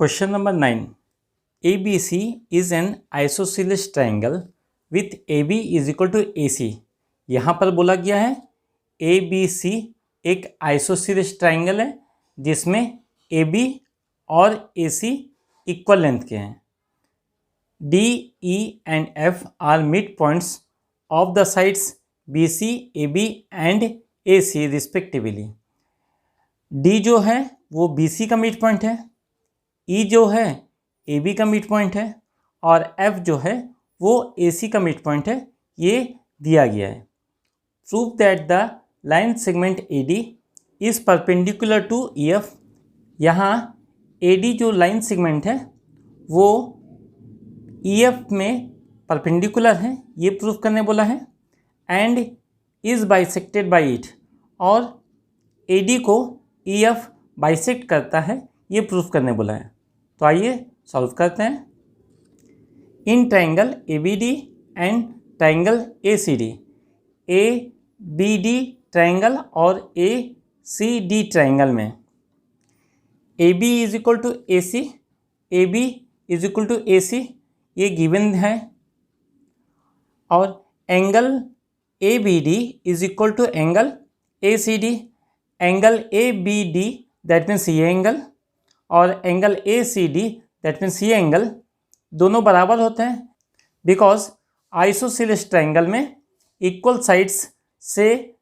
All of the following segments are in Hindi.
Question number 9. ABC is an isosceles triangle with AB is equal to AC. यहाँ पर बोला गया है ABC एक आइसोसीलिस ट्राइंगल है जिसमें AB और AC इक्वल लेंथ के हैं. D, E and F are midpoints of the sides BC, AB and AC respectively. D जो है वो BC का मिड पॉइंट है, E जो है AB का मिड पॉइंट है और F जो है वो AC का मिड पॉइंट है. ये दिया गया है. Prove that the line segment AD is perpendicular to EF. यहाँ AD जो लाइन सेगमेंट है वो EF में परपेंडिकुलर है, ये प्रूफ करने बोला है. And is bisected by it, और AD को EF बाइसेक्ट करता है, ये प्रूफ करने बोला है. तो आइए सॉल्व करते हैं. In triangle ABD and triangle ACD, ABD triangle और ACD ट्राइंगल में AB is equal to AC, AB is equal to AC ये गिवन है, और angle ABD is equal to angle ACD. Angle ABD that means ये एंगल और एंगल ACD दैट मीन्स ये एंगल दोनों बराबर होते हैं, बिकॉज आइसोसेलेस ट्राइंगल में इक्वल साइड्स से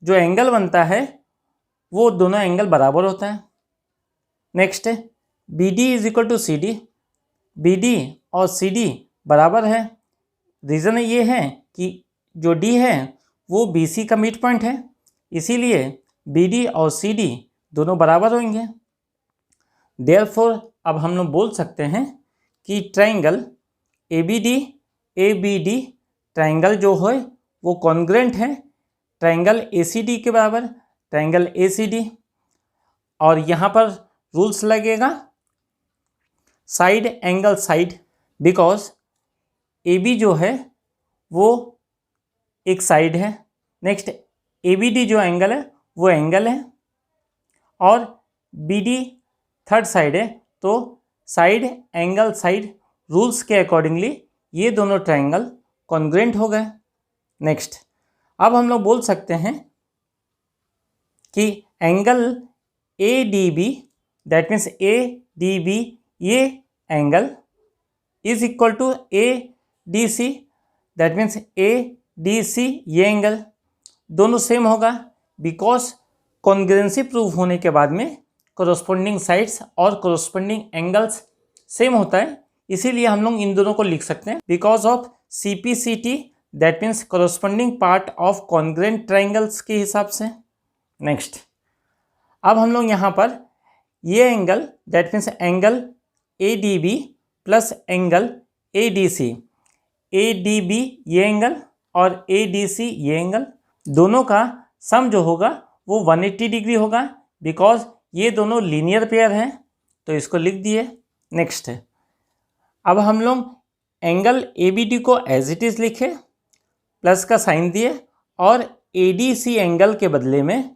जो एंगल बनता है वो दोनों एंगल बराबर होता है. नेक्स्ट है BD is equal to CD. BD और CD बराबर है. रीज़न ये है कि जो D है वो BC का मिड पॉइंट है, इसीलिए BD और CD दोनों बराबर होंगे. देयरफॉर अब हम लोग बोल सकते हैं कि ट्राइंगल ABD ट्राइंगल जो है वो कॉन्ग्रेंट है ट्राइंगल ACD के बराबर, ट्राइंगल ACD. और यहाँ पर रूल्स लगेगा side angle side, because AB जो है वो एक साइड है. नेक्स्ट ABD जो एंगल है वो एंगल है, और BD थर्ड साइड है. तो साइड एंगल साइड रूल्स के अकॉर्डिंगली ये दोनों ट्राइंगल कॉन्ग्रेंट हो गए. नेक्स्ट अब हम लोग बोल सकते हैं कि angle ADB that means ADB ये angle is equal to ADC that means ADC ये एंगल दोनों सेम होगा, बिकॉज कॉन्ग्रेंसी प्रूव होने के बाद में कोरोस्पोंडिंग साइड्स और कोरोस्पोंडिंग एंगल्स सेम होता है, इसीलिए हम लोग इन दोनों को लिख सकते हैं because of CPCT that means corresponding part of congruent triangles के हिसाब से. नेक्स्ट अब हम लोग यहाँ पर ये angle that means angle ADB plus angle ADC, ADB ये एंगल और ADC ये एंगल दोनों का सम जो होगा वो 180 डिग्री होगा, बिकॉज ये दोनों लीनियर पेयर हैं, तो इसको लिख दिए. नेक्स्ट है अब हम लोग एंगल ABD को एज इट इज़ लिखे, प्लस का साइन दिए, और ADC एंगल के बदले में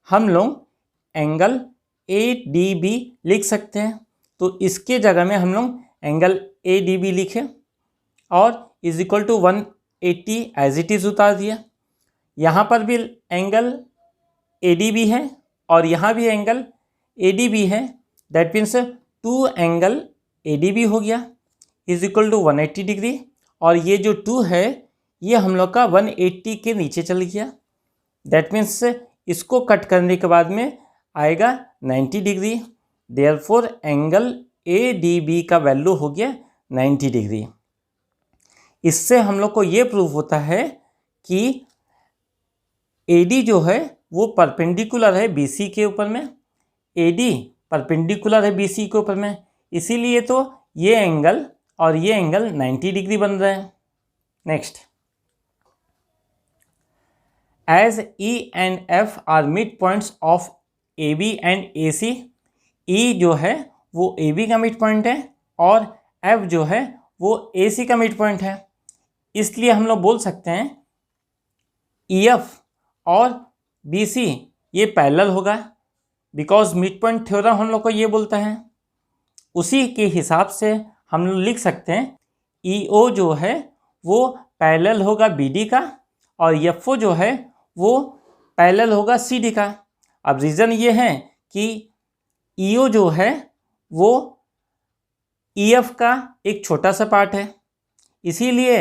हम लोग एंगल ADB लिख सकते हैं. तो इसके जगह में हम लोग एंगल ADB लिखे और is equal to 180 as it is उतार दिया. यहाँ पर भी एंगल ADB है और यहाँ भी एंगल ADB है, दैट मीन्स 2 एंगल ADB हो गया इज इक्वल टू 180 डिग्री, और ये जो 2 है ये हम लोग का 180 के नीचे चल गया, दैट मीन्स इसको कट करने के बाद में आएगा 90 डिग्री. देयरफॉर एंगल ADB का वैल्यू हो गया 90 डिग्री. इससे हम लोग को ये प्रूव होता है कि AD जो है वो परपेंडिकुलर है BC के ऊपर में, AD परपेंडिकुलर है BC के ऊपर में, इसीलिए तो ये एंगल और ये एंगल 90 डिग्री बन रहा है. Next as E and F are mid points of AB and AC, E जो है वो AB का मिड पॉइंट है और F जो है वो AC का मिड पॉइंट है, इसलिए हम लोग बोल सकते हैं EF और BC ये पैरेलल होगा, बिकॉज मिड पॉइंट थ्योरम हम लोग को ये बोलता है. उसी के हिसाब से हम लोग लिख सकते हैं EO जो है वो पैरेलल होगा BD का और FO जो है वो पैरेलल होगा CD का। अब रीज़न ये है कि EO जो है वो EF का एक छोटा सा पार्ट है, इसीलिए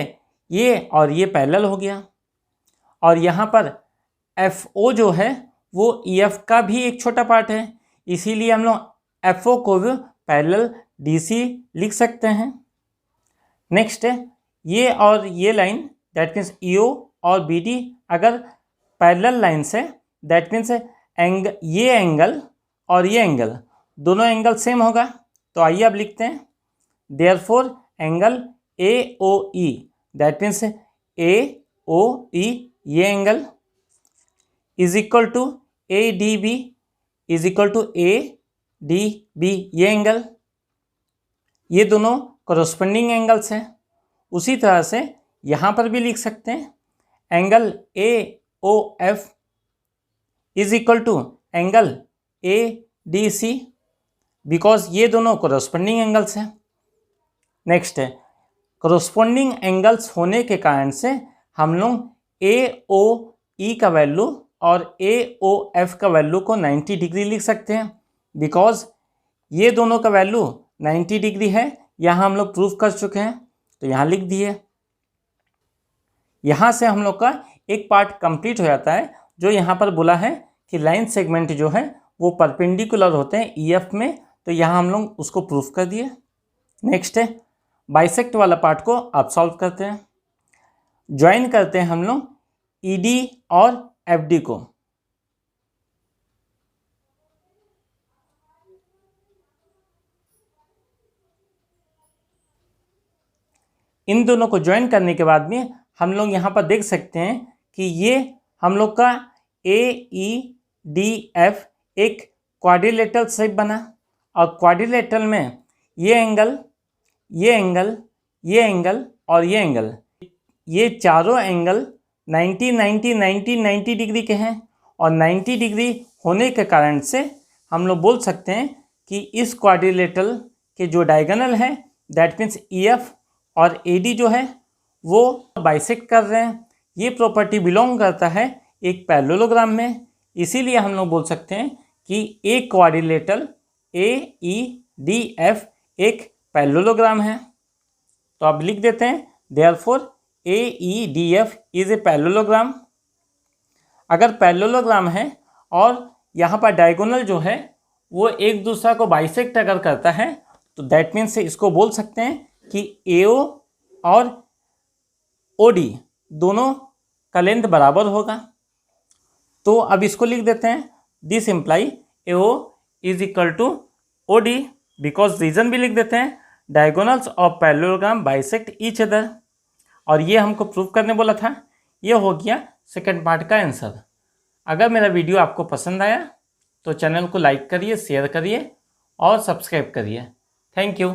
ये और ये पैरेलल हो गया। और यहाँ पर FO जो है वो EF का भी एक छोटा पार्ट है, इसीलिए हम लोग FO को भी पैरेलल DC लिख सकते हैं। नेक्स्ट है ये और ये लाइन, दैट मीन्स EO और BD अगर पैरेलल लाइन से, दैट मीन्स ये एंगल और ये एंगल दोनों एंगल सेम होगा। तो आइए अब लिखते हैं therefore angle AOE, that means AOE ये angle is equal to ADB is equal to ADB ये एंगल, ये दोनों कॉरस्पॉन्डिंग एंगल्स हैं। उसी तरह से यहाँ पर भी लिख सकते हैं angle AOF is equal to angle ADC, because ये दोनों कॉरस्पॉन्डिंग एंगल्स हैं। नेक्स्ट है कॉरस्पॉन्डिंग एंगल्स होने के कारण से हम लोग AOE का वैल्यू और AOF का वैल्यू को 90 डिग्री लिख सकते हैं, बिकॉज ये दोनों का वैल्यू 90 डिग्री है। यहाँ हम लोग प्रूफ कर चुके हैं, तो यहाँ लिख दिए। यहाँ से हम लोग का एक पार्ट कंप्लीट हो जाता है, जो यहाँ पर बोला है कि लाइन सेगमेंट जो है वो परपेंडिकुलर होते हैं EF में, तो यहाँ हम लोग उसको प्रूफ कर दिए। नेक्स्ट है बाइसेक्ट वाला पार्ट को अब सॉल्व करते हैं। ज्वाइन करते हैं हम लोग ED और FD को। इन दोनों को ज्वाइन करने के बाद में हम लोग यहाँ पर देख सकते हैं कि ये हम लोग का AEDF एक क्वाड्रिलेटरल शेप बना, और क्वाड्रिलेटरल में ये एंगल, ये एंगल, ये एंगल और ये एंगल, ये चारों एंगल 90 90 90 90 डिग्री के हैं। और 90 डिग्री होने के कारण से हम लोग बोल सकते हैं कि इस क्वाड्रिलेटरल के जो डायगोनल है, दैट मीन्स EF और AD जो है वो बाइसेक्ट कर रहे हैं। ये प्रॉपर्टी बिलोंग करता है एक पैरेललोग्राम में, इसीलिए हम लोग बोल सकते हैं कि एक क्वाड्रिलेटरल AEDF एक पैरेललोग्राम है। तो अब लिख देते हैं therefore AEDF is a parallelogram. अगर पैरेललोग्राम है और यहाँ पर डायगोनल जो है वो एक दूसरा को बाइसेक्ट अगर करता है, तो दैट मीन्स इसको बोल सकते हैं कि AO और OD दोनों का लेंथ बराबर होगा। तो अब इसको लिख देते हैं this imply AO is equal to OD, because reason भी लिख देते हैं diagonals of parallelogram bisect each other. और ये हमको प्रूफ करने बोला था। ये हो गया सेकंड पार्ट का आंसर। अगर मेरा वीडियो आपको पसंद आया तो चैनल को लाइक करिए, शेयर करिए और सब्सक्राइब करिए। Thank you.